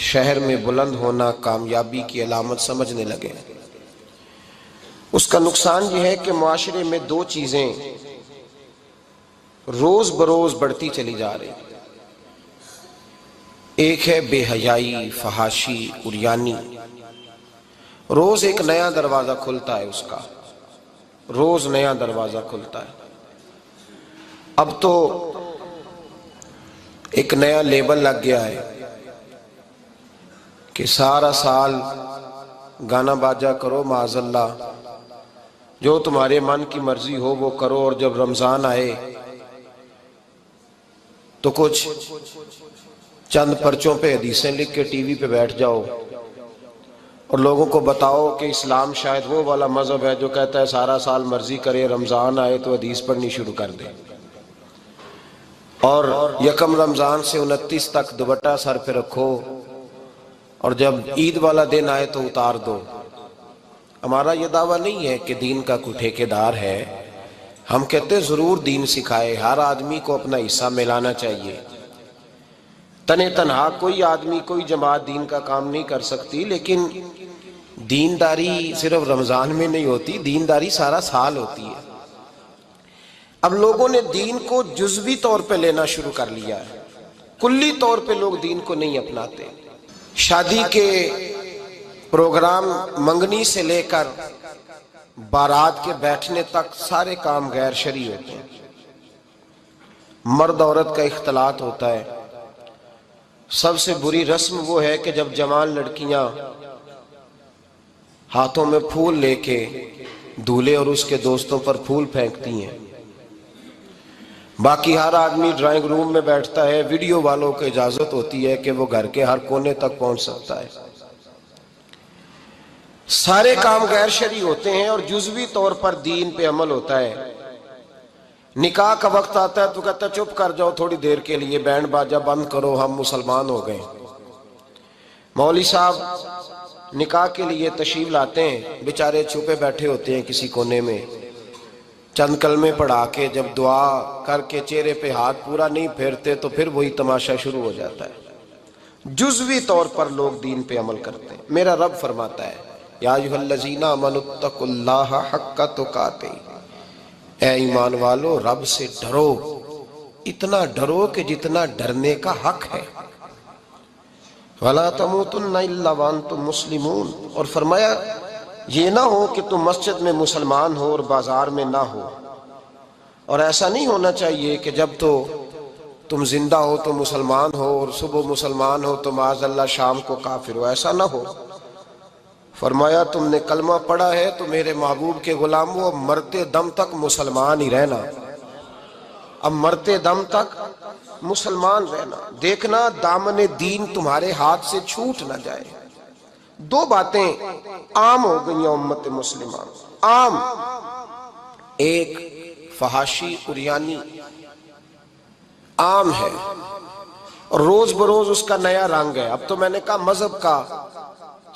شہر میں بلند ہونا کامیابی کی علامت سمجھنے لگے۔ اس کا نقصان یہ ہے کہ معاشرے میں دو چیزیں روز بروز بڑھتی چلی جا رہی۔ ایک ہے بے حیائی، فحاشی، عریانی۔ روز ایک نیا دروازہ کھلتا ہے اس کا، روز نیا دروازہ کھلتا ہے۔ اب تو ایک نیا لیبل لگ گیا ہے کہ سارا سال گانا باجا کرو، معاذ اللہ جو تمہارے من کی مرضی ہو وہ کرو، اور جب رمضان آئے تو کچھ چند پرچوں پہ حدیثیں لکھ کے ٹی وی پہ بیٹھ جاؤ اور لوگوں کو بتاؤ کہ اسلام شاید وہ والا مذہب ہے جو کہتا ہے سارا سال مرضی کرے، رمضان آئے تو حدیث پڑھنی شروع کر دے، اور یکم رمضان سے 29 تک دوپٹہ سر پہ رکھو اور جب عید والا دن آئے تو اتار دو۔ ہمارا یہ دعویٰ نہیں ہے کہ دین کا کوئی ٹھیکیدار ہے، ہم کہتے ضرور دین سکھائے، ہر آدمی کو اپنا حصہ ملانا چاہیے۔ تنے تنہا کوئی آدمی کوئی جماعت دین کا کام نہیں کر سکتی، لیکن دینداری صرف رمضان میں نہیں ہوتی، دینداری سارا سال ہوتی ہے۔ اب لوگوں نے دین کو جزوی طور پہ لینا شروع کر لیا ہے، کلی طور پہ لوگ دین کو نہیں اپناتے۔ شادی کے پروگرام منگنی سے لے کر بارات کے بیٹھنے تک سارے کام غیر شرعی ہوتے ہیں۔ مرد عورت کا اختلاط ہوتا ہے۔ سب سے بری رسم وہ ہے کہ جب جوان لڑکیاں ہاتھوں میں پھول لے کے دولہے اور اس کے دوستوں پر پھول پھینکتی ہیں، باقی ہر آدمی ڈرائنگ روم میں بیٹھتا ہے، ویڈیو والوں کو اجازت ہوتی ہے کہ وہ گھر کے ہر کونے تک پہنچ سکتا ہے۔ سارے کام غیر شرعی ہوتے ہیں اور جزوی طور پر دین پہ عمل ہوتا ہے۔ نکاح کا وقت آتا ہے تو کہتا ہے چپ کر جاؤ تھوڑی دیر کے لیے، بینڈ باجا بند کرو، ہم مسلمان ہو گئے۔ مولوی صاحب نکاح کے لیے تشریف لاتے ہیں، بیچارے چھپے بیٹھے ہوتے ہیں کسی کونے میں، چند کلمے پڑھا کے جب دعا کر کے چہرے پہ ہاتھ پورا نہیں پھیرتے تو پھر وہی تماشا شروع ہو جاتا ہے۔ جزوی طور پر لوگ دین پہ عمل کرتے ہیں۔ میرا رب فرماتا ہے یا ایھا الذین آمنوا اتقوا اللہ حق تقاتہ، اے ایمان والو رب سے ڈرو، اتنا ڈرو کہ جتنا ڈرنے کا حق ہے۔ وَلَا تَمُوتُنَّ إِلَّا وَأَنْتُمْ مُسْلِمُونَ، اور فرمایا یہ نہ ہو کہ تم مسجد میں مسلمان ہو اور بازار میں نہ ہو، اور ایسا نہیں ہونا چاہیے کہ جب تو تم زندہ ہو تو مسلمان ہو اور صبح مسلمان ہو تو معاذ اللہ شام کو کافر ہو، ایسا نہ ہو۔ فرمایا تم نے کلمہ پڑھا ہے تو میرے محبوب کے غلاموں اب مرتے دم تک مسلمان ہی رہنا، اب مرتے دم تک مسلمان رہنا، دیکھنا دامن دین تمہارے ہاتھ سے چھوٹ نہ جائے۔ دو باتیں عام ہو گئی ہیں امت مسلمہ، عام، ایک فحاشی عریانی عام ہے، اور روز بروز اس کا نیا رنگ ہے۔ اب تو میں نے کہا مذہب کا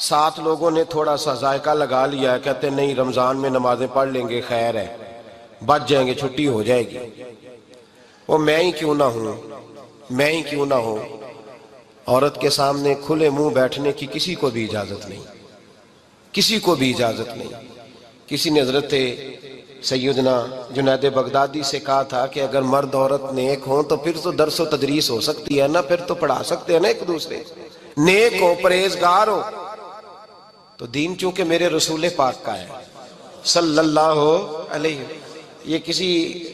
ساتھ لوگوں نے تھوڑا سا ذائقہ لگا لیا ہے، کہتے ہیں نہیں رمضان میں نمازیں پڑھ لیں گے، خیر ہے، بچ جائیں گے، چھٹی ہو جائے گی۔ وہ میں ہی کیوں نہ ہوں، میں ہی کیوں نہ ہوں، عورت کے سامنے کھلے منہ بیٹھنے کی کسی کو بھی اجازت نہیں، کسی کو بھی اجازت نہیں۔ کسی نے حضرت سیدنا جنید بغدادی سے کہا تھا کہ اگر مرد عورت نیک ہوں تو پھر تو درس و تدریس ہو سکتی ہے نا، پھر تو پڑھا سکتے ہیں نا ایک دوسرے، نیک ہو پرہیزگار ہو تو دین چونکہ میرے رسول پاک کا ہے صلی اللہ علیہ، یہ کسی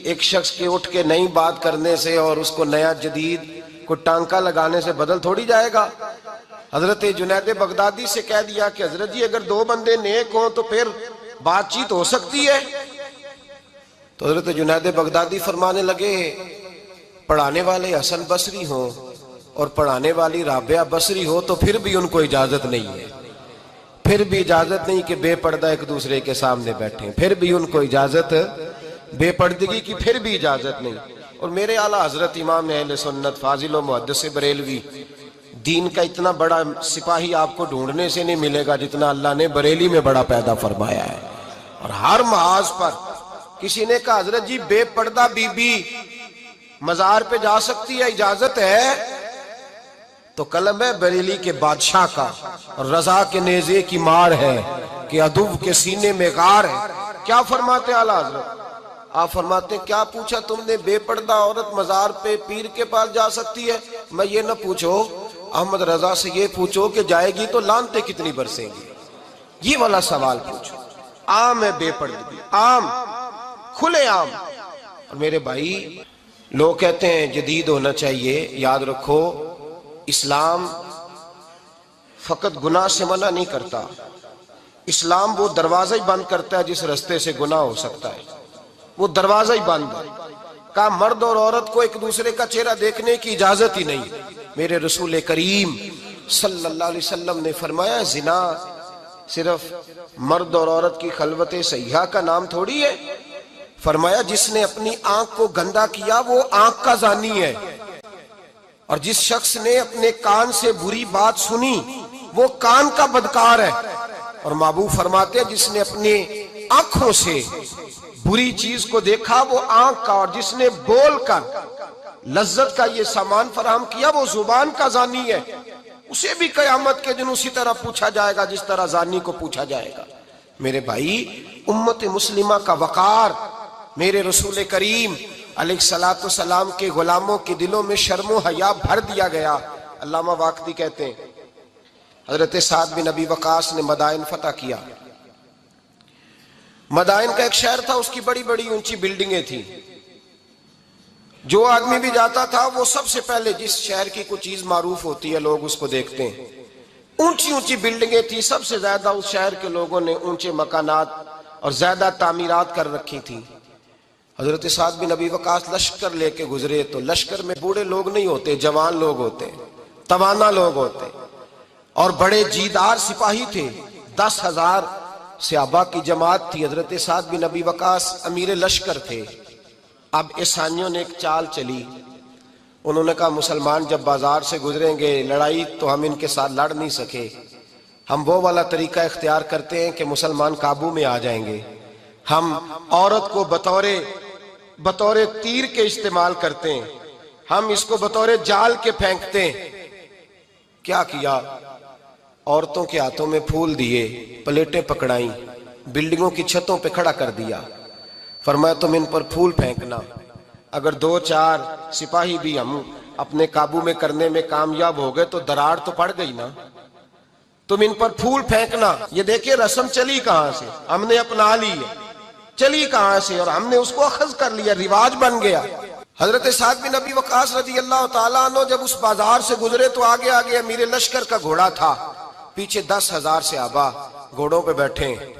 ایک شخص کے اٹھ کے نئی بات کرنے سے اور اس کو نیا جدید کو ٹانکا لگانے سے بدل تھوڑی جائے گا۔ حضرت جنید بغدادی سے کہہ دیا کہ حضرت جی اگر دو بندے نیک ہوں تو پھر بات چیت ہو سکتی ہے، تو حضرت جنید بغدادی فرمانے لگے پڑھانے والے حسن بصری ہوں اور پڑھانے والی رابعہ بصری ہو تو پھر بھی ان کو اجازت نہیں ہے، پھر بھی اجازت نہیں کہ بے پردہ ایک دوسرے کے سامنے بیٹھیں، پھر بھی ان کو اجازت، بے پردگی کی پھر بھی اجازت نہیں۔ اور میرے اعلیٰ حضرت امام اہل سنت فاضل و محدث بریلوی، دین کا اتنا بڑا سپاہی آپ کو ڈھونڈنے سے نہیں ملے گا جتنا اللہ نے بریلی میں بڑا پیدا فرمایا ہے، اور ہر محاذ پر۔ کسی نے کہا حضرت جی بے پردہ بی بی مزار پہ جا سکتی ہے، اجازت ہے؟ تو قلم ہے بریلی کے بادشاہ کا، رضا کے نیزے کی مار ہے کہ عدو کے سینے میں غار ہے۔ کیا فرماتے ہیں اعلیٰ حضرت؟ آپ فرماتے ہیں کیا پوچھا تم نے، بے پردہ عورت مزار پہ پیر کے پاس جا سکتی ہے؟ میں یہ نہ پوچھو، احمد رضا سے یہ پوچھو کہ جائے گی تو لعنتیں کتنی برسیں گی، یہ والا سوال پوچھو۔ عام ہے بے پردگی، عام، کھلے عام۔ اور میرے بھائی لوگ کہتے ہیں جدید ہونا چاہیے، یاد رکھو اسلام فقط گناہ سے منع نہیں کرتا، اسلام وہ دروازہ ہی بند کرتا ہے جس رستے سے گناہ ہو سکتا ہے، وہ دروازہ ہی بند ہے۔ کہا مرد اور عورت کو ایک دوسرے کا چہرہ دیکھنے کی اجازت ہی نہیں۔ میرے رسول کریم صلی اللہ علیہ وسلم نے فرمایا زنا صرف مرد اور عورت کی خلوت صحیحہ کا نام تھوڑی ہے، فرمایا جس نے اپنی آنکھ کو گندا کیا وہ آنکھ کا زانی ہے، اور جس شخص نے اپنے کان سے بری بات سنی وہ کان کا بدکار ہے، اور محبوب فرماتے ہیں جس نے اپنے آنکھوں سے بری چیز کو دیکھا وہ آنکھ کا، اور جس نے بول کر لذت کا یہ سامان فراہم کیا وہ زبان کا زانی ہے، اسے بھی قیامت کے دن اسی طرح پوچھا جائے گا جس طرح زانی کو پوچھا جائے گا۔ میرے بھائی امت مسلمہ کا وقار میرے رسول کریم علیہ السلام کے غلاموں کے دلوں میں شرم و حیا بھر دیا گیا۔ علامہ واقدی کہتے ہیں حضرت سعد بن ابی وقاص نے مدائن فتح کیا۔ مدائن کا ایک شہر تھا، اس کی بڑی بڑی اونچی بلڈنگیں تھیں، جو آدمی بھی جاتا تھا وہ سب سے پہلے جس شہر کی کوئی چیز معروف ہوتی ہے لوگ اس کو دیکھتے ہیں، اونچی اونچی بلڈنگیں تھیں، سب سے زیادہ اس شہر کے لوگوں نے اونچے مکانات اور زیادہ تعمیرات کر رکھی تھی۔ حضرت سعد بن ابی وقاص لشکر لے کے گزرے تو لشکر میں بوڑھے لوگ نہیں ہوتے، جوان لوگ ہوتے، توانا لوگ ہوتے، اور بڑے جیدار سپاہی تھے، 10,000 صحابہ کی جماعت تھی۔ حضرت سعد بن ابی وقاص امیر لشکر تھے۔ اب عیسائیوں نے ایک چال چلی، انہوں نے کہا مسلمان جب بازار سے گزریں گے لڑائی تو ہم ان کے ساتھ لڑ نہیں سکے، ہم وہ والا طریقہ اختیار کرتے ہیں کہ مسلمان قابو میں آ جائیں گے، ہم عورت کو بطور تیر کے استعمال کرتے ہیں، ہم اس کو بطور جال کے پھینکتے ہیں۔ کیا کیا؟ عورتوں کے ہاتھوں میں پھول دیے، پلیٹیں پکڑائیں، بلڈنگوں کی چھتوں پہ کھڑا کر دیا، فرمایا تم ان پر پھول پھینکنا، اگر 2-4 سپاہی بھی ہم اپنے قابو میں کرنے میں کامیاب ہو گئے تو دراڑ تو پڑ گئی نا، تم ان پر پھول پھینکنا۔ یہ دیکھیں رسم چلی کہاں سے، ہم نے اپنا لی ہے، چلی کہاں سے اور ہم نے اس کو اخذ کر لیا، رواج بن گیا۔ حضرت سعد بن ابی وقاص رضی اللہ تعالیٰ عنہ جب اس بازار سے گزرے تو آگے آگے امیر لشکر کا گھوڑا تھا، پیچھے 10,000 صحابہ گھوڑوں پہ بیٹھے ہیں۔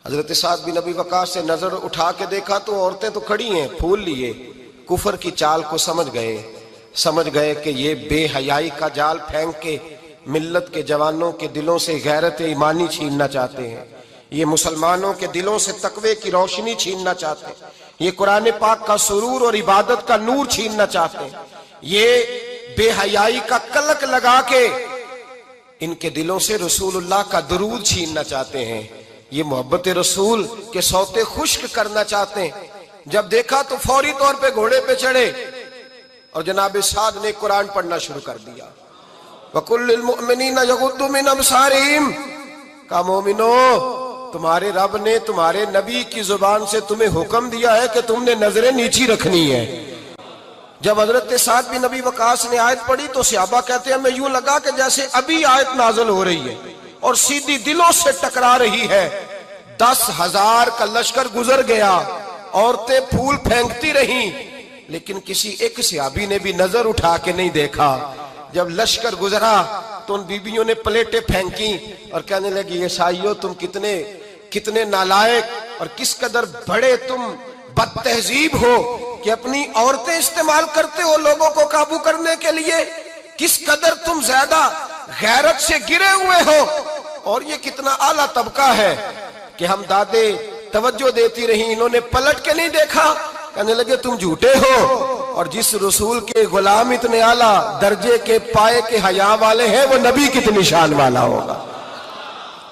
حضرت سعد بن ابی وقاص سے نظر اٹھا کے دیکھا تو عورتیں تو کھڑی ہیں، پھول لیے، کفر کی چال کو سمجھ گئے کہ یہ بے حیائی کا جال پھینک کے ملت کے جوانوں کے دلوں سے غیرت ایمانی چھیننا چاہتے ہیں، یہ مسلمانوں کے دلوں سے تقوی کی روشنی چھیننا چاہتے ہیں، یہ قرآن پاک کا سرور اور عبادت کا نور چھیننا چاہتے ہیں، یہ بے حیائی کا کلک لگا کے ان کے دلوں سے رسول اللہ کا درود چھیننا چاہتے ہیں، یہ محبت رسول کے سوتے خشک کرنا چاہتے ہیں۔ جب دیکھا تو فوری طور پہ گھوڑے پہ چڑھے اور جناب سعد نے قرآن پڑھنا شروع کر دیا۔ وَقُلْ لِلْمُؤْمِنِينَ يَغُضُّوا مِنْ أَبْصَارِهِمْ، کہا مومنو تمہارے رب نے تمہارے نبی کی زبان سے تمہیں حکم دیا ہے کہ تم نے نظریں نیچی رکھنی ہے۔ جب حضرت سعد بن ابی وقاص نے آیت پڑھی تو صحابہ کہتے ہیں ہمیں یوں لگا کہ جیسے ابھی آیت نازل ہو رہی ہے اور سیدھی دلوں سے ٹکرا رہی ہے۔ 10,000 کا لشکر گزر گیا، عورتیں پھول پھینکتی رہیں، لیکن کسی ایک صحابی نے بھی نظر اٹھا کے نہیں دیکھا۔ جب لشکر گزرا تو ان بیبیوں نے پلیٹیں پھینکی اور کہنے لگی عیسائیوں تم کتنے نالائق اور کس قدر بڑے تم بد تہذیب ہو کہ اپنی عورتیں استعمال کرتے ہو لوگوں کو قابو کرنے کے لیے، کس قدر تم زیادہ غیرت سے گرے ہوئے ہو، اور یہ کتنا اعلیٰ طبقہ ہے کہ ہم دادے توجہ دیتی رہیں، انہوں نے پلٹ کے نہیں دیکھا، کہنے لگے تم جھوٹے ہو، اور جس رسول کے غلام اتنے اعلیٰ درجے کے پائے کے حیا والے ہیں وہ نبی کتنی شان والا ہوگا۔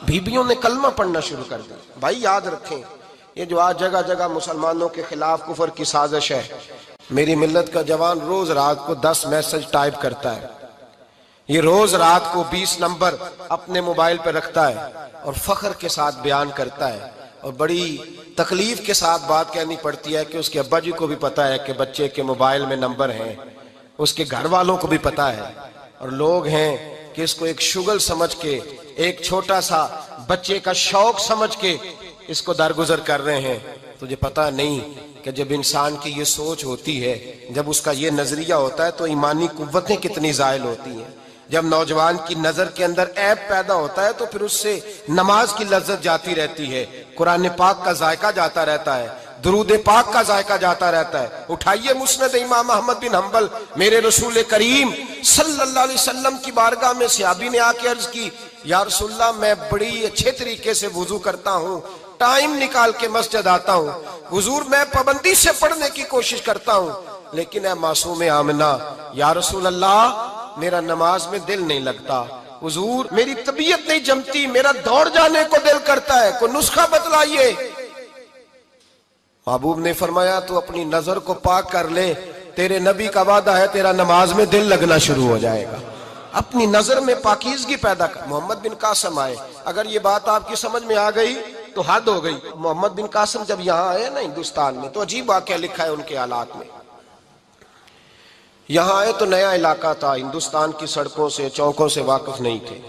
بیبیوں نے کلمہ پڑھنا شروع کر دیا۔ بھائی یاد رکھیں یہ جو آج جگہ جگہ مسلمانوں کے خلاف کفر کی سازش ہے، میری ملت کا جوان روز رات کو 10 میسج ٹائپ کرتا ہے، یہ روز رات کو 20 نمبر اپنے موبائل پہ رکھتا ہے اور فخر کے ساتھ بیان کرتا ہے، اور بڑی تکلیف کے ساتھ بات کہنی پڑتی ہے کہ اس کے ابا جی کو بھی پتا ہے کہ بچے کے موبائل میں نمبر ہیں، اس کے گھر والوں کو بھی پتا ہے، اور لوگ ہیں کہ اس کو ایک شغل سمجھ کے، ایک چھوٹا سا بچے کا شوق سمجھ کے اس کو درگزر کر رہے ہیں۔ تجھے پتا نہیں کہ جب انسان کی یہ سوچ ہوتی ہے، جب اس کا یہ نظریہ ہوتا ہے تو ایمانی قوتیں کتنی زائل ہوتی ہیں۔ جب نوجوان کی نظر کے اندر عیب پیدا ہوتا ہے تو پھر اس سے نماز کی لذت جاتی رہتی ہے، قرآن پاک کا ذائقہ جاتا رہتا ہے، درود پاک کا ذائقہ جاتا رہتا ہے۔ اٹھائیے مسند امام احمد بن حنبل، میرے رسول کریم صلی اللہ علیہ وسلم کی بارگاہ میں صحابی نے آ کے عرض کی، یا رسول اللہ میں بڑی اچھے طریقے سے وضو کرتا ہوں، ٹائم نکال کے مسجد آتا ہوں، حضور میں پابندی سے پڑھنے کی کوشش کرتا ہوں، لیکن اے معصوم آمنہ، یا رسول اللہ میرا نماز میں دل نہیں لگتا، حضور میری طبیعت نہیں جمتی، میرا دوڑ جانے کو دل کرتا ہے، کوئی نسخہ بتلائیے۔ محبوب نے فرمایا تو اپنی نظر کو پاک کر لے، تیرے نبی کا وعدہ ہے تیرا نماز میں دل لگنا شروع ہو جائے گا۔ اپنی نظر میں پاکیزگی پیدا کر۔ محمد بن قاسم آئے، اگر یہ بات آپ کی سمجھ میں آ گئی تو حد ہو گئی۔ محمد بن قاسم جب یہاں آئے نا ہندوستان میں تو عجیب واقعہ لکھا ہے ان کے حالات میں۔ یہاں آئے تو نیا علاقہ تھا، ہندوستان کی سڑکوں سے چوکوں سے واقف نہیں تھے۔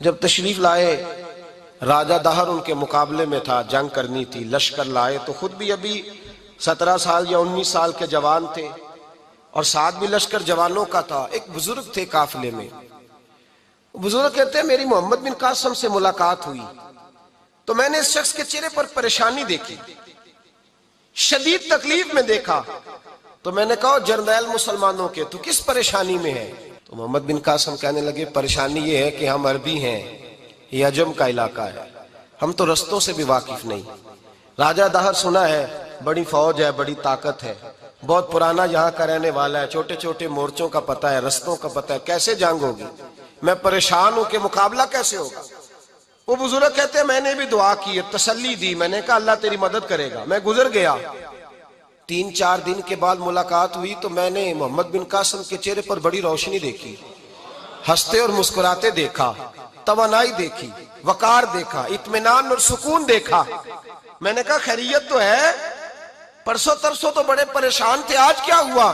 جب تشریف لائے، راجہ دہر ان کے مقابلے میں تھا، جنگ کرنی تھی، لشکر لائے تو خود بھی ابھی 17 سال یا 19 سال کے جوان تھے، اور ساتھ بھی لشکر جوانوں کا تھا۔ ایک بزرگ تھے قافلے میں، بزرگ کہتے ہیں میری محمد بن قاسم سے ملاقات ہوئی تو میں نے اس شخص کے چہرے پر پریشانی دیکھی، شدید تکلیف میں دیکھا، تو میں نے کہا جرنیل مسلمانوں کے تو کس پریشانی میں ہے؟ تو محمد بن قاسم کہنے لگے پریشانی یہ ہے کہ ہم عربی ہیں، یہ عجم کا علاقہ ہے، ہم تو رستوں سے بھی واقف نہیں۔ راجہ دہر سنا ہے بڑی فوج ہے، بڑی طاقت ہے، بہت پرانا یہاں کا رہنے والا ہے، چھوٹے چھوٹے مورچوں کا پتہ ہے، رستوں کا پتہ ہے، کیسے جنگ ہوگی؟ میں پریشان ہوں کہ مقابلہ کیسے ہوگا؟ وہ بزرگ کہتے ہیں میں نے بھی دعا کی، تسلی دی، میں نے کہا اللہ تیری مدد کرے گا۔ میں گزر گیا، 3-4 دن کے بعد ملاقات ہوئی تو میں نے محمد بن قاسم کے چہرے پر بڑی روشنی دیکھی، ہنستے اور مسکراتے دیکھا، توانائی دیکھی، وقار دیکھا، اطمینان اور سکون دیکھا۔ میں نے کہا خیریت تو ہے، پرسوں ترسوں تو بڑے پریشان تھے، آج کیا ہوا؟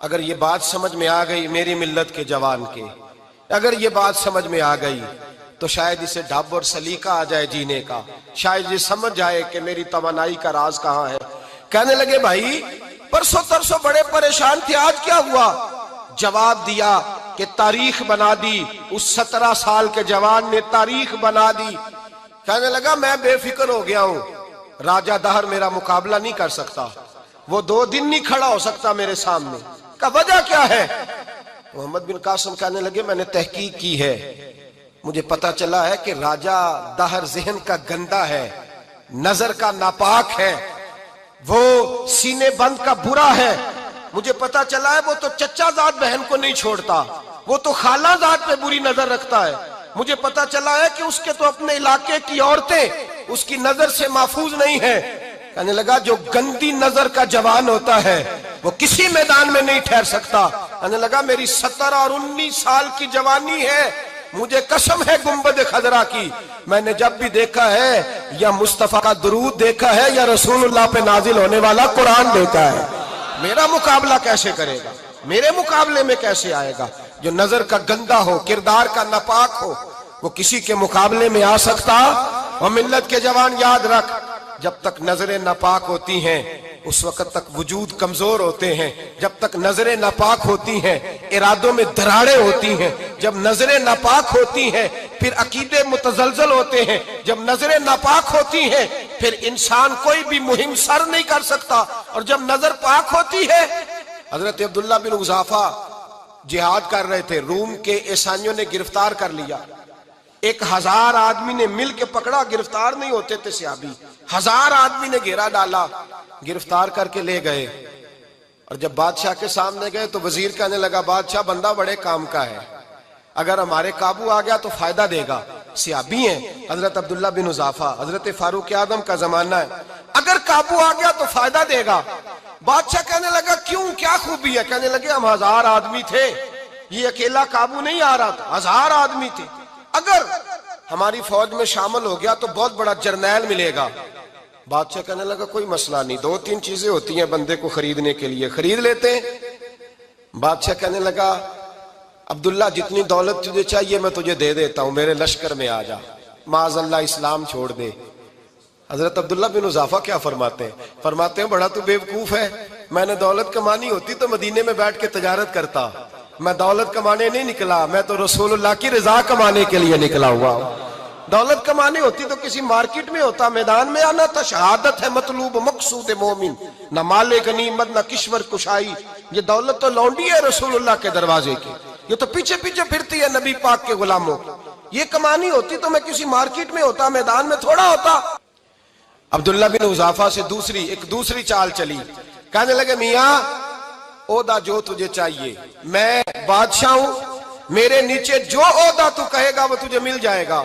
اگر یہ بات سمجھ میں آ گئی میری ملت کے جوان کے، اگر یہ بات سمجھ میں آ گئی تو شاید اسے ڈھب اور سلیقہ آ جائے جینے کا، شاید یہ سمجھ جائے کہ میری توانائی کا راز کہاں ہے۔ کہنے لگے بھائی پرسوں ترسوں بڑے پریشان تھے، آج کیا ہوا؟ جواب دیا کہ تاریخ بنا دی، اس 17 سال کے جوان نے تاریخ بنا دی۔ کہنے لگا میں بے فکر ہو گیا ہوں، راجہ دہر میرا مقابلہ نہیں کر سکتا، وہ 2 دن نہیں کھڑا ہو سکتا میرے سامنے۔ کہا وجہ کیا ہے؟ محمد بن قاسم کہنے لگے میں نے تحقیق کی ہے، مجھے پتا چلا ہے کہ راجہ دہر ذہن کا گندا ہے، نظر کا ناپاک ہے، وہ سینے بند کا برا ہے۔ مجھے پتا چلا ہے وہ تو چچا زاد بہن کو نہیں چھوڑتا، وہ تو خالہ زاد پہ بری نظر رکھتا ہے۔ مجھے پتا چلا ہے کہ اس کے تو اپنے علاقے کی عورتیں اس کی نظر سے محفوظ نہیں ہیں۔ کہنے لگا جو گندی نظر کا جوان ہوتا ہے وہ کسی میدان میں نہیں ٹھہر سکتا۔ کہنے لگا میری 17 اور 19 سال کی جوانی ہے، مجھے قسم ہے گنبد خضرا کی، میں نے جب بھی دیکھا ہے یا مصطفیٰ کا درود دیکھا ہے یا رسول اللہ پہ نازل ہونے والا قرآن دیکھا ہے۔ میرا مقابلہ کیسے کرے گا؟ میرے مقابلے میں کیسے آئے گا؟ جو نظر کا گندا ہو، کردار کا ناپاک ہو، وہ کسی کے مقابلے میں آ سکتا؟ اور ملت کے جوان یاد رکھ، جب تک نظریں ناپاک ہوتی ہیں اس وقت تک وجود کمزور ہوتے ہیں، جب تک نظریں ناپاک ہوتی ہیں ارادوں میں دراڑیں ہوتی ہیں، جب نظریں ناپاک ہوتی ہیں پھر عقیدے متزلزل ہوتے ہیں، جب نظریں ناپاک ہوتی ہیں پھر انسان کوئی بھی مہم سر نہیں کر سکتا، اور جب نظر پاک ہوتی ہے۔ حضرت عبداللہ بن حذافہ جہاد کر رہے تھے، روم کے عیسائیوں نے گرفتار کر لیا، 1000 آدمی نے مل کے پکڑا، گرفتار نہیں ہوتے تھے صحابی، 1000 آدمی نے گھیرا ڈالا، گرفتار کر کے لے گئے۔ اور جب بادشاہ کے سامنے گئے تو وزیر کہنے لگا بادشاہ بندہ بڑے کام کا ہے، اگر ہمارے قابو آ گیا تو فائدہ دے گا۔ صحابی ہیں حضرت عبداللہ بن حذافہ، حضرت فاروق اعظم کا زمانہ ہے، اگر قابو آ گیا تو فائدہ دے گا۔ بادشاہ کہنے لگا کیوں، کیا خوبی ہے؟ کہنے لگے ہم 1000 آدمی تھے، یہ اکیلا قابو نہیں آ رہا تھا، 1000 آدمی تھے. اگر ہماری فوج میں شامل ہو گیا تو بہت بڑا جرنیل ملے گا. بادشاہ کہنے لگا کوئی مسئلہ نہیں، 2-3 چیزیں ہوتی ہیں بندے کو خریدنے کے لیے، خرید لیتے ہیں. بادشاہ کہنے لگا عبداللہ جتنی دولت تجھے چاہیے میں تجھے دے دیتا ہوں، میرے لشکر میں آ جا، معاذ اللہ اسلام چھوڑ دے. حضرت عبداللہ بن حذافہ کیا فرماتے ہیں؟ فرماتے ہیں بڑا تو بیوقوف ہے، میں نے دولت کمانی ہوتی تو مدینے میں بیٹھ کے تجارت کرتا. میں دولت کمانے نہیں نکلا، میں تو رسول اللہ کی رضا کمانے کے لیے نکلا ہوا ہوں. دولت کمانی ہوتی تو کسی مارکیٹ میں ہوتا، میدان میں آنا تھا. شہادت ہے مطلوب مقصود مومن، نہ مال غنیمت نہ کشور کشائی. یہ دولت تو لونڈی ہے رسول اللہ کے دروازے کی، یہ تو پیچھے پیچھے پھرتی ہے نبی پاک کے غلاموں. یہ کمانی ہوتی تو میں کسی مارکیٹ میں ہوتا، میدان میں تھوڑا ہوتا. عبداللہ بن حذافہ سے ایک دوسری چال چلی. کہنے لگے میاں عہدہ جو تجھے چاہیے، میں بادشاہ ہوں، میرے نیچے جو عہدہ تو کہے گا وہ تجھے مل جائے گا.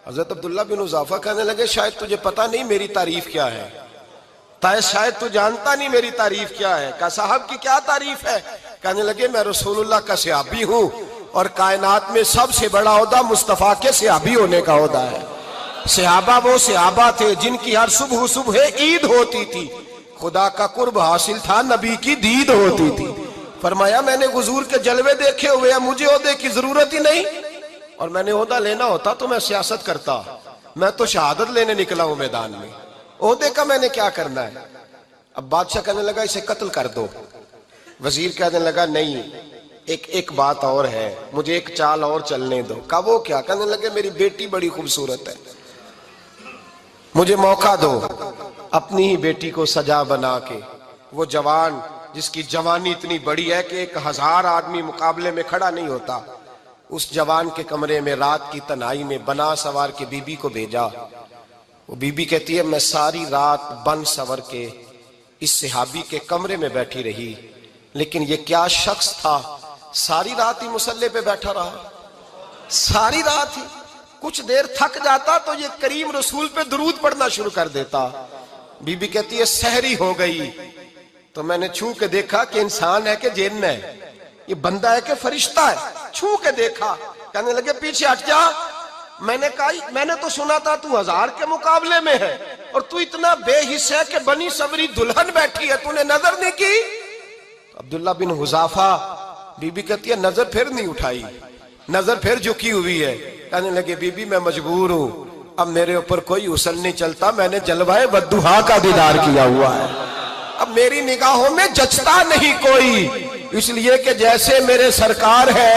حضرت عبداللہ بن حذافہ کہنے لگے شاید تجھے پتہ نہیں میری تعریف کیا ہے، شاید تو جانتا نہیں میری تعریف کیا ہے. کہا صاحب کی کیا تعریف ہے؟ کہنے لگے میں رسول اللہ کا صحابی ہوں، اور کائنات میں سب سے بڑا عہدہ مصطفیٰ کے صحابی ہونے کا عہدہ ہے. صحابہ وہ صحابہ تھے جن کی ہر صبح عید ہوتی تھی، خدا کا قرب حاصل تھا، نبی کی دید ہوتی تھی. فرمایا میں نے حضور کے جلوے دیکھے ہوئے ہیں، مجھے عہدے کی ضرورت ہی نہیں، اور میں نے عہدہ لینا ہوتا تو میں سیاست کرتا، میں تو شہادت لینے نکلا ہوں میدان میں، عہدے کا میں نے کیا کرنا ہے. اب بادشاہ کہنے لگا اسے قتل کر دو. وزیر کہنے لگا نہیں، ایک بات اور ہے، مجھے ایک چال اور چلنے دو. کہا وہ کیا؟ کہنے لگے میری بیٹی بڑی خوبصورت ہے، مجھے موقع دو اپنی ہی بیٹی کو سجا بنا کے. وہ جوان جس کی جوانی اتنی بڑی ہے کہ 1000 آدمی مقابلے میں کھڑا نہیں ہوتا، اس جوان کے کمرے میں رات کی تنہائی میں بنا سوار کے بی بی کو بھیجا. وہ بی بی کہتی ہے میں ساری رات بن سور کے اس صحابی کے کمرے میں بیٹھی رہی، لیکن یہ کیا شخص تھا، ساری رات ہی مصلے پہ بیٹھا رہا، ساری رات ہی. کچھ دیر تھک جاتا تو یہ کریم رسول پہ درود پڑھنا شروع کر دیتا. بی بی کہتی ہے سحری ہو گئی تو میں نے چھو کے دیکھا کہ انسان ہے کہ جن ہے، یہ بندہ ہے کہ فرشتہ ہے. چھو کے دیکھا، کہنے لگے پیچھے ہٹ جا. میں نے کہا میں نے تو سنا تھا تو 1000 کے مقابلے میں ہے، اور تو اتنا بے حس ہے کہ بنی سوری دلہن بیٹھی ہے، تو نے نظر نہیں کی. عبداللہ بن حذافہ، بی بی کہتی ہے نظر پھر نہیں اٹھائی، نظر پھر جھکی ہوئی ہے. کہنے لگے بی بی میں مجبور ہوں، اب میرے اوپر کوئی حسن نہیں چلتا، میں نے جلوہ بدوحا کا دیدار کیا ہوا ہے، اب میری نگاہوں میں جچتا نہیں کوئی، اس لیے کہ جیسے میرے سرکار ہے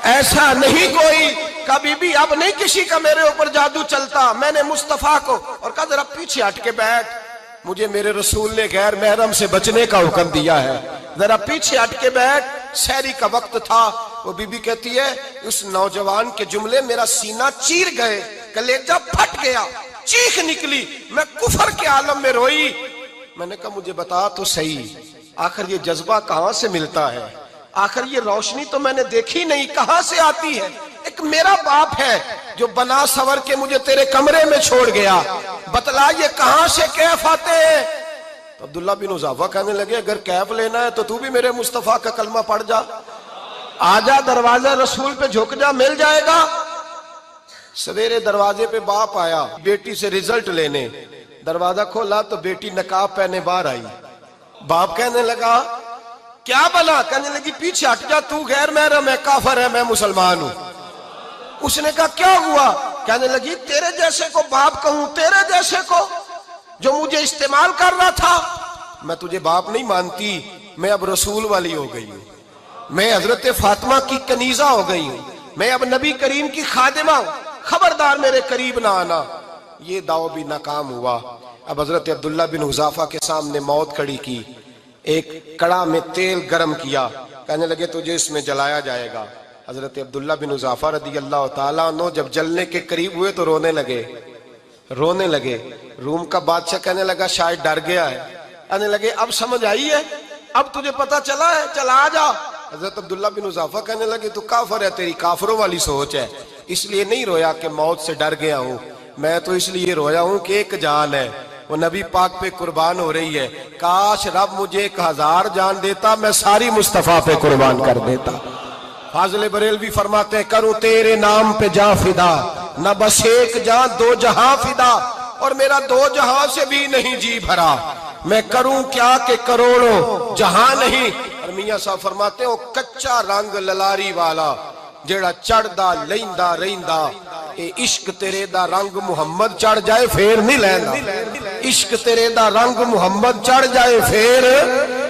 ایسا نہیں کوئی. کبھی بھی اب نہیں کسی کا میرے اوپر جادو چلتا، میں نے مصطفیٰ کو. اور کہا ذرا پیچھے ہٹ کے بیٹھ، مجھے میرے رسول نے غیر محرم سے بچنے کا حکم دیا ہے، ذرا پیچھے ہٹ کے بیٹھ. سحری کا وقت تھا. وہ بی بی کہتی ہے اس نوجوان کے جملے میرا سینہ چیر گئے، کلیجہ پھٹ گیا، چیخ نکلی، میں کفر کے عالم میں روئی. میں نے کہا مجھے بتا تو صحیح، آخر یہ جذبہ کہاں سے ملتا ہے، آخر یہ روشنی تو میں نے دیکھی نہیں، کہاں سے آتی ہے؟ ایک میرا باپ ہے جو بنا سور کے مجھے تیرے کمرے میں چھوڑ گیا، بتلا یہ کہاں سے کیف آتے ہیں؟ تو عبداللہ بن حذافہ کہنے لگے اگر کیف لینا ہے تو بھی میرے مصطفیٰ کا کلمہ پڑھ جا، آجا دروازہ رسول پہ جھک جا، مل جائے گا. سویرے دروازے پہ باپ آیا بیٹی سے رزلٹ لینے، دروازہ کھولا تو بیٹی نقاب پہنے باہر آئی. باپ کہنے لگا کیا بنا؟ کہنے لگی پیچھے ہٹ جا، تو غیر محرم ہے، کافر ہے، میں مسلمان ہوں. اس نے کہا کیا ہوا؟ کہنے لگی تیرے جیسے کو باپ کہوں، تیرے جیسے کو جو مجھے استعمال کر رہا تھا، میں تجھے باپ نہیں مانتی، میں اب رسول والی ہو گئی ہوں، میں حضرت فاطمہ کی کنیزہ ہو گئی ہوں، میں اب نبی کریم کی خادمہ ہوں، خبردار میرے قریب نہ آنا. یہ دعوی بھی ناکام ہوا. اب حضرت عبداللہ بن حذافہ کے سامنے موت کھڑی کی، ایک کڑا میں تیل گرم کیا، کہنے لگے تجھے اس میں جلایا جائے گا. حضرت عبداللہ بن حذافہ رضی اللہ تعالیٰ عنہ جب جلنے کے قریب ہوئے تو رونے لگے. روم کا بادشاہ کہنے لگا شاید ڈر گیا ہے. کہنے لگے اب سمجھ آئی ہے، اب تجھے پتا چلا ہے، چلا آ جا. حضرت عبداللہ بن حذافہ کہنے لگے تو کافر ہے، تیری کافروں والی سوچ ہے. اس لیے نہیں رویا کہ موت سے ڈر گیا ہوں، میں تو اس لیے رویا ہوں کہ ایک جان ہے، وہ نبی پاک پہ قربان ہو رہی ہے. کاش رب مجھے 1000 جان دیتا، میں ساری مصطفیٰ پہ قربان کر دیتا. فاضل بریلوی فرماتے ہیں کروں تیرے نام پہ جاں فدا، نہ بس ایک جاں دو جہاں فدا، اور میرا دو جہاں سے بھی نہیں جی بھرا، میں کروں کیا کہ کروڑوں جہاں نہیں۔ اور میاں صاحب فرماتے ہیں وہ کچا رنگ للاری والا جیڑا چڑھدا لیندا رہندا، اے عشق تیرے دا رنگ محمد چڑھ جائے پھر نہیں لیندا، عشق تیرے دا رنگ محمد چڑھ جائے پھر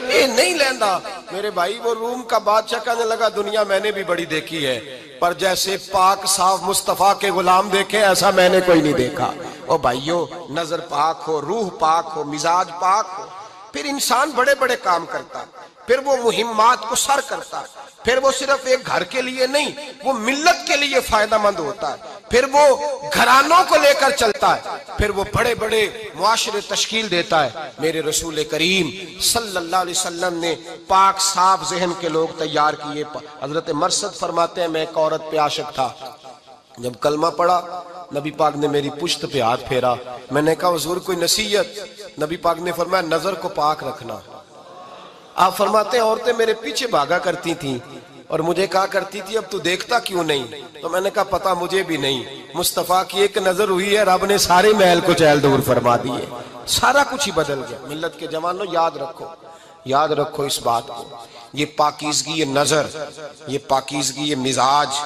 اے نہیں لیندا۔ میرے بھائی وہ روم کا بادشاہ کہنے لگا دنیا میں نے بھی بڑی دیکھی ہے، پر جیسے پاک صاف مصطفیٰ کے غلام دیکھے ایسا میں نے کوئی نہیں دیکھا۔ او بھائیو، نظر پاک ہو، روح پاک ہو، مزاج پاک ہو، پھر انسان بڑے بڑے کام کرتا ہے، پھر وہ مہمات کو سر کرتا ہے، پھر وہ صرف ایک گھر کے لیے نہیں، وہ ملت کے لیے فائدہ مند ہوتا ہے، پھر وہ گھرانوں کو لے کر چلتا ہے، پھر وہ بڑے بڑے معاشرے تشکیل دیتا ہے۔ میرے رسول کریم صلی اللہ علیہ وسلم نے پاک صاف ذہن کے لوگ تیار کیے۔ حضرت مرثد فرماتے ہیں میں ایک عورت پہ عاشق تھا، جب کلمہ پڑھا نبی پاک نے میری پشت پہ ہاتھ پھیرا، میں نے کہا حضور کوئی نصیحت؟ نبی پاک نے فرمایا نظر کو پاک رکھنا۔ آپ فرماتے ہیں عورتیں میرے پیچھے بھاگا کرتی تھیں اور مجھے کہا کرتی تھی اب تو دیکھتا کیوں نہیں؟ تو میں نے کہا پتا مجھے بھی نہیں، مصطفیٰ کی ایک نظر ہوئی ہے رب نے سارے محل کو چہل دور فرما دیے، سارا کچھ ہی بدل گیا۔ ملت کے جوانوں یاد رکھو، یاد رکھو اس بات کو، یہ پاکیزگی، یہ نظر، یہ پاکیزگی، یہ مزاج،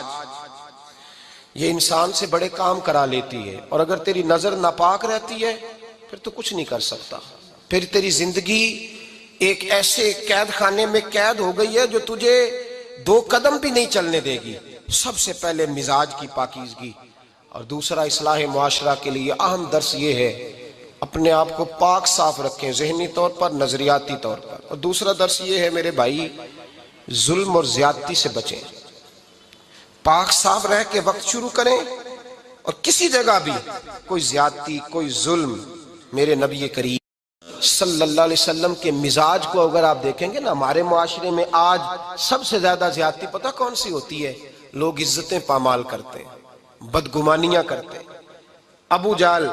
یہ انسان سے بڑے کام کرا لیتی ہے۔ اور اگر تیری نظر ناپاک رہتی ہے پھر تو کچھ نہیں کر سکتا، پھر تیری زندگی ایک ایسے قید خانے میں قید ہو گئی ہے جو تجھے دو قدم بھی نہیں چلنے دے گی۔ سب سے پہلے مزاج کی پاکیزگی، اور دوسرا اصلاح معاشرہ کے لیے اہم درس یہ ہے اپنے آپ کو پاک صاف رکھیں، ذہنی طور پر، نظریاتی طور پر۔ اور دوسرا درس یہ ہے میرے بھائی ظلم اور زیادتی سے بچیں، پاک صاف رہ کے وقت شروع کریں، اور کسی جگہ بھی کوئی زیادتی، کوئی ظلم، میرے نبی کریم صلی اللہ علیہ وسلم کے مزاج کو اگر آپ دیکھیں گے نا، ہمارے معاشرے میں آج سب سے زیادہ زیادتی پتہ کون سی ہوتی ہے؟ لوگ عزتیں پامال کرتے ہیں، بدگمانیاں کرتے ہیں۔ ابو جہل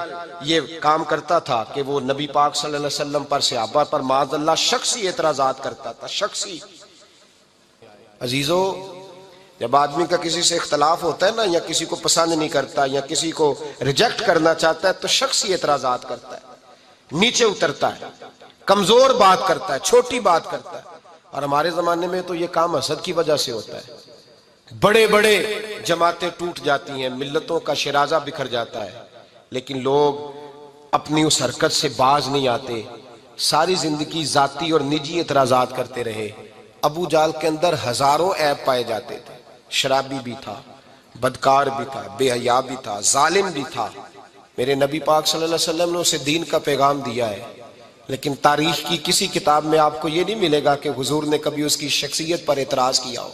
یہ کام کرتا تھا کہ وہ نبی پاک صلی اللہ علیہ وسلم پر، صحابہ پر معاذ اللہ شخصی اعتراضات کرتا تھا، شخصی۔ عزیزو، جب آدمی کا کسی سے اختلاف ہوتا ہے نا، یا کسی کو پسند نہیں کرتا یا کسی کو ریجیکٹ کرنا چاہتا ہے تو شخصی اعتراضات کرتا ہے، نیچے اترتا ہے، کمزور بات کرتا ہے، چھوٹی بات کرتا ہے۔ اور ہمارے زمانے میں تو یہ کام حسد کی وجہ سے ہوتا ہے، بڑے بڑے جماعتیں ٹوٹ جاتی ہیں، ملتوں کا شرازہ بکھر جاتا ہے، لیکن لوگ اپنی اس حرکت سے باز نہیں آتے، ساری زندگی ذاتی اور نجی اعتراضات کرتے رہے۔ ابو جہل کے اندر ہزاروں عیب پائے جاتے تھے، شرابی بھی تھا، بدکار بھی تھا، بے حیا بھی تھا، ظالم بھی تھا۔ میرے نبی پاک صلی اللہ علیہ وسلم نے اسے دین کا پیغام دیا ہے، لیکن تاریخ کی کسی کتاب میں آپ کو یہ نہیں ملے گا کہ حضور نے کبھی اس کی شخصیت پر اعتراض کیا ہو۔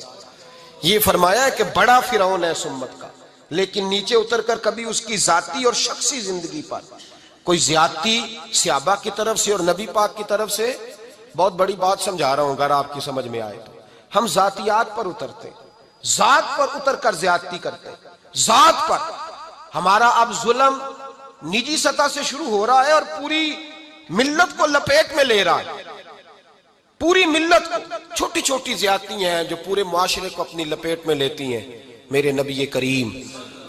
یہ فرمایا ہے کہ بڑا فرعون ہے اس امت کا، لیکن نیچے اتر کر کبھی اس کی ذاتی اور شخصی زندگی پر کوئی زیادتی صحابہ کی طرف سے اور نبی پاک کی طرف سے۔ بہت بڑی بات سمجھا رہا ہوں، اگر آپ کی سمجھ میں آئے تو ہم ذاتیات پر اترتے، ذات پر اتر کر زیادتی کرتے، ذات پر۔ ہمارا اب ظلم نجی سطح سے شروع ہو رہا ہے اور پوری ملت کو لپیٹ میں لے رہا ہے، پوری ملت کو۔ چھوٹی چھوٹی زیادتیاں ہیں جو پورے معاشرے کو اپنی لپیٹ میں لیتی ہیں۔ میرے نبی کریم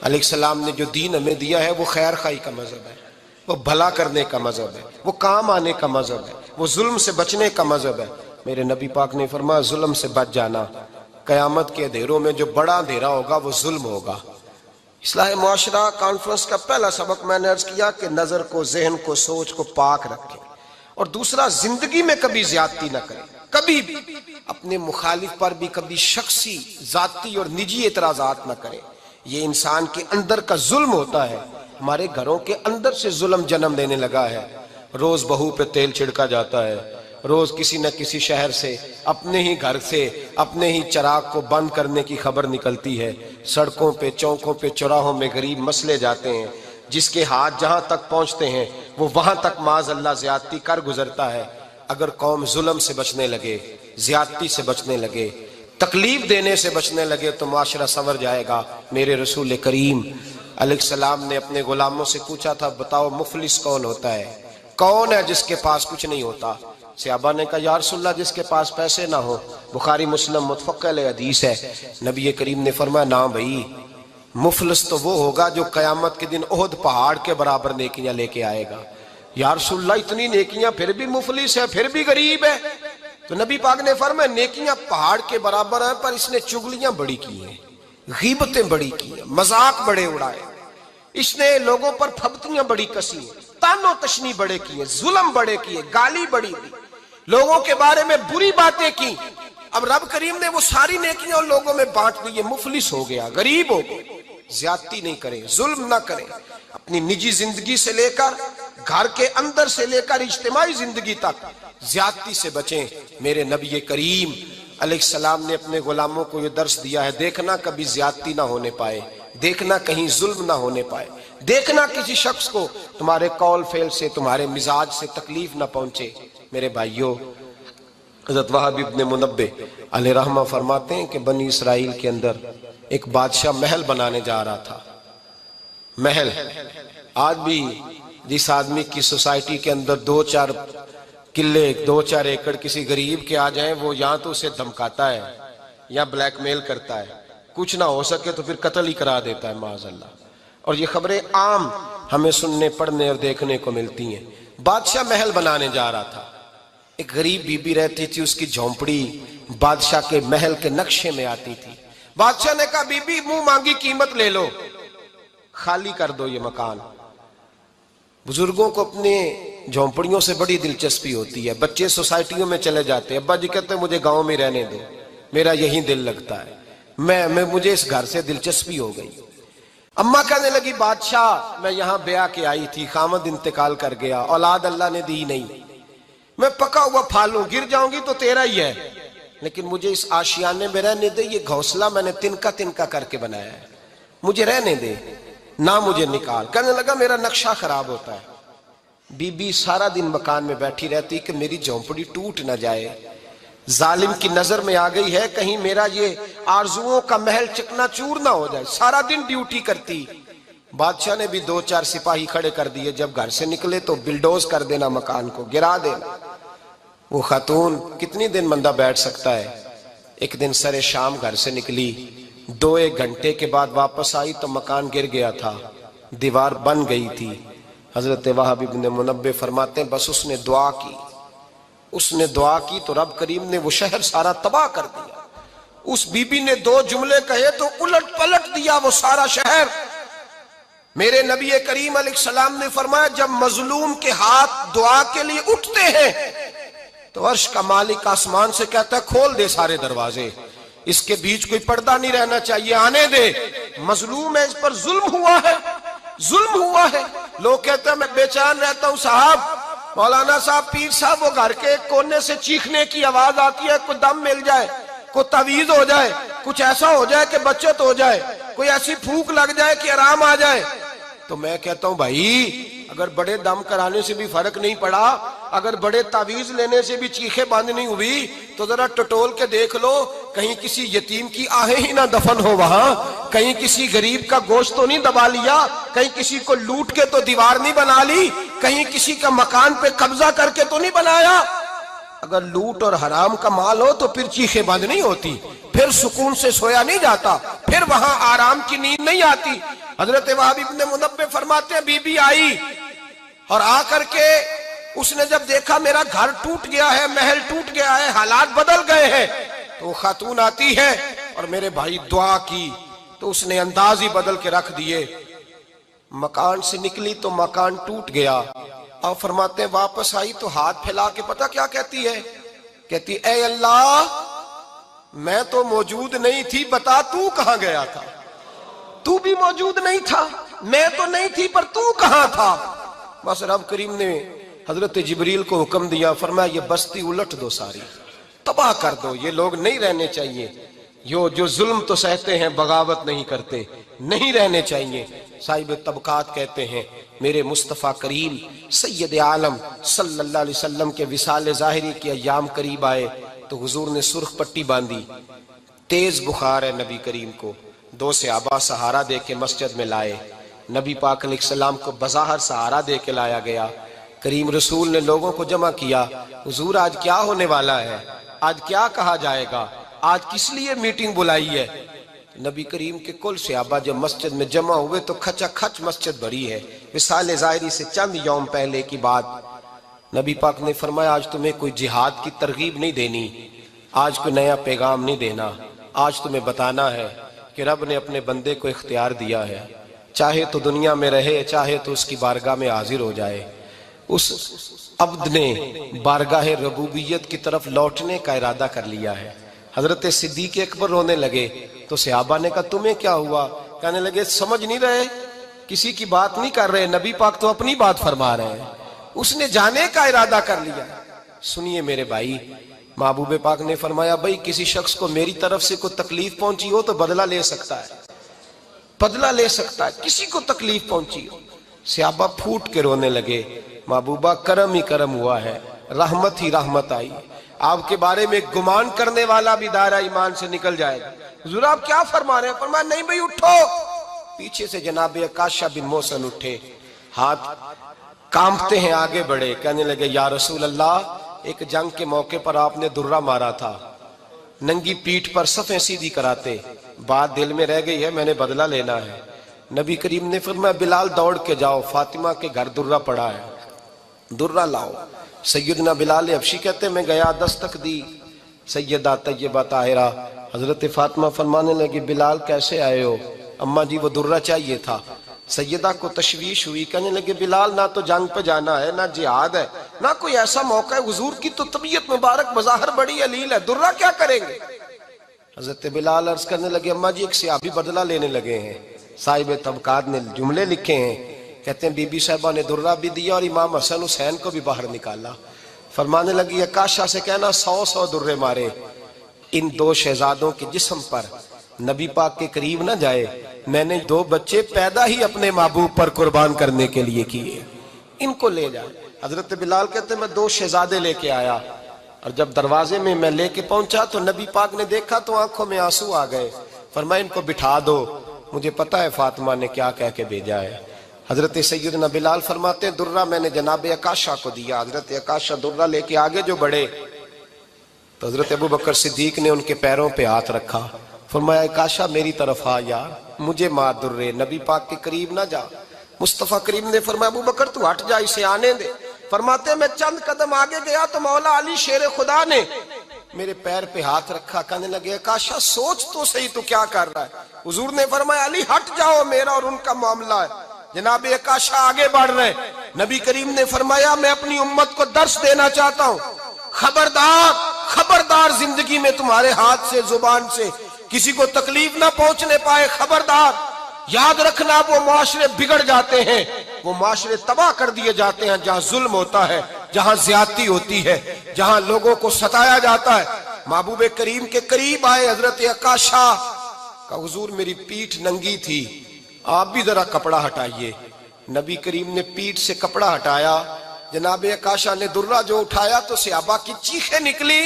علیہ السلام نے جو دین ہمیں دیا ہے وہ خیر خواہی کا مذہب ہے، وہ بھلا کرنے کا مذہب ہے، وہ کام آنے کا مذہب ہے، وہ ظلم سے بچنے کا مذہب ہے۔ میرے نبی پاک نے فرمایا ظلم سے بچ جانا، قیامت کے اندھیروں میں جو بڑا اندھیرا ہوگا وہ ظلم ہوگا۔ اصلاح معاشرہ کانفرنس کا پہلا سبق میں نے عرض کیا کہ نظر کو، ذہن کو، سوچ کو پاک رکھیں، اور دوسرا زندگی میں کبھی زیادتی نہ کریں، کبھی بھی اپنے مخالف پر بھی کبھی شخصی، ذاتی اور نجی اعتراضات نہ کریں۔ یہ انسان کے اندر کا ظلم ہوتا ہے، ہمارے گھروں کے اندر سے ظلم جنم لینے لگا ہے۔ روز بہو پہ تیل چھڑکا جاتا ہے، روز کسی نہ کسی شہر سے، اپنے ہی گھر سے، اپنے ہی چراغ کو بند کرنے کی خبر نکلتی ہے۔ سڑکوں پہ، چوکوں پہ، چوراہوں میں غریب مسلے جاتے ہیں، جس کے ہاتھ جہاں تک پہنچتے ہیں وہ وہاں تک معاذ اللہ زیادتی کر گزرتا ہے۔ اگر قوم ظلم سے بچنے لگے، زیادتی سے بچنے لگے، تکلیف دینے سے بچنے لگے تو معاشرہ سنور جائے گا۔ میرے رسول کریم علیہ السلام نے اپنے غلاموں سے پوچھا تھا بتاؤ مفلس کون ہوتا ہے؟ کون ہے جس کے پاس کچھ نہیں ہوتا؟ صحابہ نے کہا یا رسول اللہ جس کے پاس پیسے نہ ہو، بخاری مسلم متفق علیہ حدیث ہے، نبی کریم نے فرمایا نا بھائی، مفلس تو وہ ہوگا جو قیامت کے دن احد پہاڑ کے برابر نیکیاں لے کے آئے گا۔ یا رسول اللہ اتنی نیکیاں پھر بھی مفلس ہے، پھر بھی غریب ہے؟ تو نبی پاک نے فرمایا نیکیاں پہاڑ کے برابر ہیں، پر اس نے چگلیاں بڑی کی ہیں، غیبتیں بڑی کی ہیں، مذاق بڑے اڑائے، اس نے لوگوں پر پھبتیاں بڑی کسی ہیں، تان و تشنی بڑے کیے، ظلم بڑے کیے، گالی بڑی دی، لوگوں کے بارے میں بری باتیں کی۔ اب رب کریم نے وہ ساری نیکیاں ان لوگوں میں بانٹ دی، یہ مفلس ہو گیا، غریب ہو گیا۔ زیادتی نہیں کریں، ظلم نہ کریں، اپنی نجی زندگی سے لے کر گھر کے اندر سے لے کر اجتماعی زندگی تک زیادتی سے بچیں۔ میرے نبی کریم علیہ السلام نے اپنے غلاموں کو یہ درس دیا ہے، دیکھنا کبھی زیادتی نہ ہونے پائے، دیکھنا کہیں ظلم نہ ہونے پائے، دیکھنا کسی شخص کو تمہارے قول فعل سے، تمہارے مزاج سے تکلیف نہ پہنچے۔ میرے بھائیوں، حضرت وہب ابن منبہ علیہ رحمہ فرماتے ہیں کہ بنی اسرائیل کے اندر ایک بادشاہ محل بنانے جا رہا تھا۔ محل آج بھی جس آدمی کی سوسائٹی کے اندر 2-4 قلعے 2-4 ایکڑ کسی غریب کے آ جائیں، وہ یہاں تو اسے دھمکاتا ہے یا بلیک میل کرتا ہے، کچھ نہ ہو سکے تو پھر قتل ہی کرا دیتا ہے معاذ اللہ۔ اور یہ خبریں عام ہمیں سننے پڑھنے اور دیکھنے کو ملتی ہیں۔ بادشاہ محل بنانے جا رہا تھا، ایک غریب بی بی رہتی تھی، اس کی جھونپڑی بادشاہ کے محل کے نقشے میں آتی تھی۔ بادشاہ نے کہا بی بی منہ مانگی قیمت لے لو، خالی کر دو یہ مکان۔ بزرگوں کو اپنے جھونپڑیوں سے بڑی دلچسپی ہوتی ہے، بچے سوسائٹیوں میں چلے جاتے ہیں، ابا جی کہتے ہیں مجھے گاؤں میں رہنے دو، میرا یہیں دل لگتا ہے، مجھے اس گھر سے دلچسپی ہو گئی۔ اماں کہنے لگی بادشاہ میں یہاں بیاہ کے آئی تھی، خامد انتقال کر گیا، اولاد اللہ نے دی نہیں، میں پکا ہوا پھل ہوں، گر جاؤں گی تو تیرا ہی ہے، لیکن مجھے اس آشیانے میں رہنے دے، یہ گھونسلہ میں نے تنکا تنکا کر کے بنایا ہے، مجھے رہنے دے، نہ مجھے نکال۔ کہنے لگا میرا نقشہ خراب ہوتا ہے۔ بی بی سارا دن مکان میں بیٹھی رہتی کہ میری جھونپڑی ٹوٹ نہ جائے، ظالم کی نظر میں آ گئی ہے کہیں میرا یہ آرزوؤں کا محل چکنا چور نہ ہو جائے، سارا دن ڈیوٹی کرتی۔ بادشاہ نے بھی 2-4 سپاہی کھڑے کر دیے، جب گھر سے نکلے تو بلڈوز کر دینا، مکان کو گرا دینا۔ وہ خاتون کتنی دن بندہ بیٹھ سکتا ہے؟ ایک دن سر شام گھر سے نکلی، 2-1 گھنٹے کے بعد واپس آئی تو مکان گر گیا تھا، دیوار بن گئی تھی۔ حضرت وہب ابن منبہ فرماتے ہیں بس اس نے دعا کی، اس نے دعا کی تو رب کریم نے وہ شہر سارا تباہ کر دیا۔ اس بی بی نے 2 جملے کہے تو الٹ پلٹ دیا وہ سارا شہر۔ میرے نبی کریم علیہ السلام نے فرمایا جب مظلوم کے ہاتھ دعا کے لیے اٹھتے ہیں تو عرش کا مالک آسمان سے کہتا ہے کھول دے سارے دروازے، اس کے بیچ کوئی پردہ نہیں رہنا چاہیے، آنے دے، مظلوم ہے، اس پر ظلم ہوا ہے، ظلم ہوا ہے۔ لوگ کہتے ہیں میں بے چین رہتا ہوں صاحب، مولانا صاحب، پیر صاحب، وہ گھر کے ایک کونے سے چیخنے کی آواز آتی ہے، کوئی دم مل جائے، کوئی تعویذ ہو جائے، کچھ ایسا ہو جائے کہ بچت ہو جائے، کوئی ایسی پھونک لگ جائے کہ آرام آ جائے۔ تو میں کہتا ہوں بھائی اگر بڑے دم کرانے سے بھی فرق نہیں پڑا، اگر بڑے تعویذ لینے سے بھی چیخیں بند نہیں ہوئی، تو ذرا ٹٹول کے دیکھ لو کہیں کسی یتیم کی آہیں ہی نہ دفن ہو وہاں، کہیں کسی غریب کا گوشت تو نہیں دبا لیا، کہیں کسی کو لوٹ کے تو دیوار نہیں بنا لی، کہیں کسی کا مکان پہ قبضہ کر کے تو نہیں بنایا۔ اگر لوٹ اور حرام کا مال ہو تو پھر چیخیں بند نہیں ہوتی، پھر سکون سے سویا نہیں جاتا، پھر وہاں آرام کی نیند نہیں آتی۔ حضرت وہب ابن منبہ فرماتے ہیں بی بی آئی اور آ کر کے اس نے جب دیکھا میرا گھر ٹوٹ گیا ہے، محل ٹوٹ گیا ہے، حالات بدل گئے ہیں، تو خاتون آتی ہے اور میرے بھائی دعا کی تو اس نے انداز ہی بدل کے رکھ دیے۔ مکان سے نکلی تو مکان ٹوٹ گیا، اور فرماتے ہیں واپس آئی تو ہاتھ پھیلا کے پتہ کیا کہتی ہے؟ کہتی اے اللہ میں تو موجود نہیں تھی، بتا تو کہاں گیا تھا؟ تو بھی موجود نہیں تھا، میں تو نہیں تھی، پر تو کہاں تھا؟ بس رب کریم نے حضرت جبریل کو حکم دیا، فرمایا یہ بستی الٹ دو، ساری تباہ کر دو، یہ لوگ نہیں رہنے چاہیے، جو ظلم تو سہتے ہیں بغاوت نہیں کرتے، نہیں رہنے چاہیے۔ صاحب طبقات کہتے ہیں میرے مصطفیٰ کریم سید عالم صلی اللہ علیہ وسلم کے وصال ظاہری کے ایام قریب آئے تو حضور نے سرخ پٹی باندھی، تیز بخار ہے نبی کریم کو، 2 صحابہ سہارا دے کے مسجد میں لائے، نبی پاک علیہ السلام کو بظاہر سہارا دے کے لایا گیا، کریم رسول نے لوگوں کو جمع کیا، حضور آج کیا ہونے والا ہے، آج کیا کہا جائے گا، آج کس لیے میٹنگ بلائی ہے؟ نبی کریم کے کل صحابہ جب مسجد میں جمع ہوئے تو کھچا کھچ مسجد بھری ہے۔ وصال ظاہری سے چند یوم پہلے کی بات، نبی پاک نے فرمایا آج تمہیں کوئی جہاد کی ترغیب نہیں دینی، آج کوئی نیا پیغام نہیں دینا، آج تمہیں بتانا ہے کہ رب نے اپنے بندے کو اختیار دیا ہے، چاہے تو دنیا میں رہے، چاہے تو اس کی بارگاہ میں حاضر ہو جائے۔ اس عبد نے بارگاہ ربوبیت کی طرف لوٹنے کا ارادہ کر لیا ہے۔ حضرت صدیق اکبر رونے لگے تو صحابہ نے کہا تمہیں کیا ہوا؟ کہنے لگے سمجھ نہیں رہے، کسی کی بات نہیں کر رہے، نبی پاک تو اپنی بات فرما رہے ہیں، اس نے جانے کا ارادہ کر لیا۔ سنیے میرے بھائی، محبوب پاک نے فرمایا بھائی کسی شخص کو میری طرف سے کوئی تکلیف پہنچی ہو تو بدلہ لے سکتا ہے، بدلہ لے سکتا ہے، کسی کو تکلیف پہنچی ہو۔ صحابہ پھوٹ کے رونے لگے، محبوبہ کرم ہی کرم ہوا ہے، رحمت ہی رحمت آئی، آپ کے بارے میں گمان کرنے والا بھی دائرہ ایمان سے نکل جائے گا۔ حضور آپ کیا فرما رہے ہیں؟ فرمایا نہیں بھئی اٹھو۔ پیچھے سے جناب عکاشہ بن محصن اٹھے، ہاتھ کانپتے ہیں، آگے بڑھے، کہنے لگے یا رسول اللہ ایک جنگ کے موقع پر آپ نے درہ مارا تھا، ننگی پیٹھ پر صفیں سیدھی کراتے، بات دل میں رہ گئی ہے، میں نے بدلہ لینا ہے۔ نبی کریم نے فرمایا بلال دوڑ کے جاؤ، فاطمہ کے گھر درہ پڑا ہے، درہ لاؤ۔ سیدنا بلال حبشی کہتے میں گیا، دستک دی سیدہ طیبہ طاہرہ، حضرت فاطمہ فرمانے لگی بلال کیسے آئے ہو؟ اماں جی وہ درہ چاہیے تھا۔ سیدہ کو تشویش ہوئی، کہنے لگے بلال نہ تو جنگ پہ جانا ہے، نہ جہاد ہے، نہ کوئی ایسا موقع ہے، حضور کی تو طبیعت مبارک بظاہر بڑی علیل ہے، درہ کیا کریں گے؟ حضرت بلال عرض کرنے لگے اماں جی ایک صحابی بدلہ لینے لگے ہیں، صاحب طبقات نے جملے لکھے ہیں، کہتے ہیں بی بی صاحبہ نے درہ بھی دیا اور امام حسن حسین کو بھی باہر نکالا۔ فرمانے لگی عکاشہ سے کہنا 100 درے مارے، ان دو شہزادوں کے جسم پر نبی پاک کے قریب نہ جائے، میں نے 2 بچے پیدا ہی اپنے محبوب پر قربان کرنے کے لیے کیے، ان کو لے جائے۔ حضرت بلال کہتے ہیں میں 2 شہزادے لے کے آیا، اور جب دروازے میں میں لے کے پہنچا تو نبی پاک نے دیکھا تو آنکھوں میں آنسو آ گئے، فرمایا ان کو بٹھا دو، مجھے پتا ہے فاطمہ نے کیا کہہ کے بھیجا ہے۔ حضرت سیدنا بلال فرماتے ہیں درہ میں نے جناب عکاشہ کو دیا، حضرت عکاشہ درہ لے کے آگے جو بڑھے تو حضرت ابوبکر صدیق نے ان کے پیروں پہ ہاتھ رکھا، فرمایا عکاشہ میری طرف آ یار، مجھے مار درے، نبی پاک کے قریب نہ جا۔ مصطفیٰ کریم نے فرمایا ابوبکر تو ہٹ جا، اسے آنے دے۔ فرماتے ہیں میں چند قدم آگے گیا تو مولا علی شیر خدا نے میرے پیر پہ ہاتھ رکھا، کہنے لگے عکاشہ سوچ تو صحیح تو کیا کر رہا ہے؟ حضور نے فرمایا علی ہٹ جاؤ، میرا اور ان کا معاملہ ہے۔ جناب عکاشہ آگے بڑھ رہے، نبی کریم نے فرمایا میں اپنی امت کو درس دینا چاہتا ہوں، خبردار خبردار زندگی میں تمہارے ہاتھ سے زبان سے کسی کو تکلیف نہ پہنچنے پائے، خبردار یاد رکھنا وہ معاشرے بگڑ جاتے ہیں، وہ معاشرے تباہ کر دیے جاتے ہیں جہاں ظلم ہوتا ہے، جہاں زیادتی ہوتی ہے، جہاں لوگوں کو ستایا جاتا ہے۔ محبوب کریم کے قریب آئے حضرت عکاشہ کہ حضور میری پیٹھ ننگی تھی، آپ بھی ذرا کپڑا ہٹائیے۔ نبی کریم نے پیٹھ سے کپڑا ہٹایا، جناب عکاشہ نے درہ جو اٹھایا تو صحابہ کی چیخیں نکلی،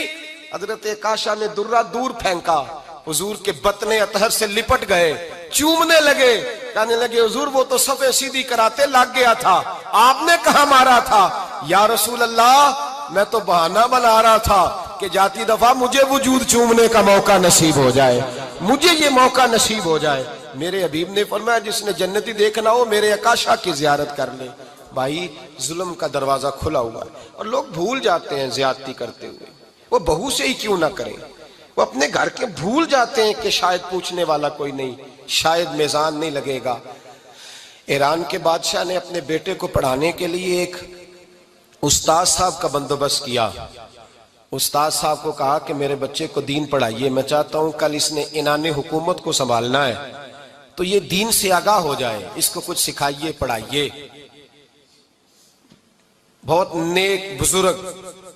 حضرت عکاشہ نے درہ دور پھینکا، حضور کے بطن اطہر سے لپٹ گئے، چومنے لگے، کہنے لگے حضور وہ تو صفیں سیدھی کراتے لگ گیا تھا، آپ نے کہاں مارا تھا؟ یا رسول اللہ میں تو بہانہ بنا رہا تھا کہ جاتی دفعہ مجھے وجود چومنے کا موقع نصیب ہو جائے، مجھے یہ موقع نصیب ہو جائے۔ میرے حبیب نے فرمایا جس نے جنتی دیکھنا ہو میرے عکاشہ کی زیارت کر لے۔ بھائی ظلم کا دروازہ کھلا ہوا ہے اور لوگ بھول جاتے ہیں زیادتی کرتے ہوئے، وہ بہو سے ہی کیوں نہ کریں، وہ اپنے گھر کے بھول جاتے ہیں کہ شاید پوچھنے والا کوئی نہیں، شاید میزان نہیں لگے گا۔ ایران کے بادشاہ نے اپنے بیٹے کو پڑھانے کے لیے ایک استاد صاحب کا بندوبست کیا۔ استاد صاحب کو کہا کہ میرے بچے کو دین پڑھائیے، میں چاہتا ہوں کل اس نے عنان حکومت کو سنبھالنا ہے تو یہ دین سے آگاہ ہو جائے، اس کو کچھ سکھائیے پڑھائیے۔ بہت نیک بزرگ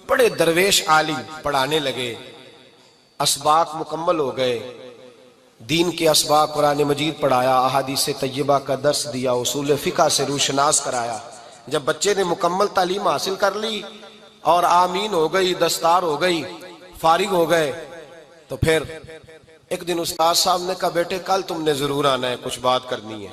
بڑے درویش عالم پڑھانے لگے، اسباق مکمل ہو گئے، دین کے اسباق قرآن مجید پڑھایا، احادیث طیبہ کا درس دیا، اصول فقہ سے روشناس کرایا۔ جب بچے نے مکمل تعلیم حاصل کر لی اور آمین ہو گئی، دستار ہو گئی، فارغ ہو گئے تو پھر ایک دن استاد صاحب نے کہا بیٹے کل تم نے ضرور آنا ہے، کچھ بات کرنی ہے۔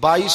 22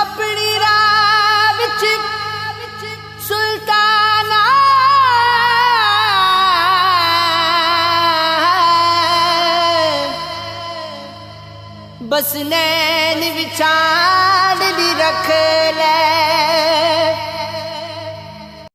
اپنی راہ وچ سلطانہ بس نین وچاڑ بھی رکھ لے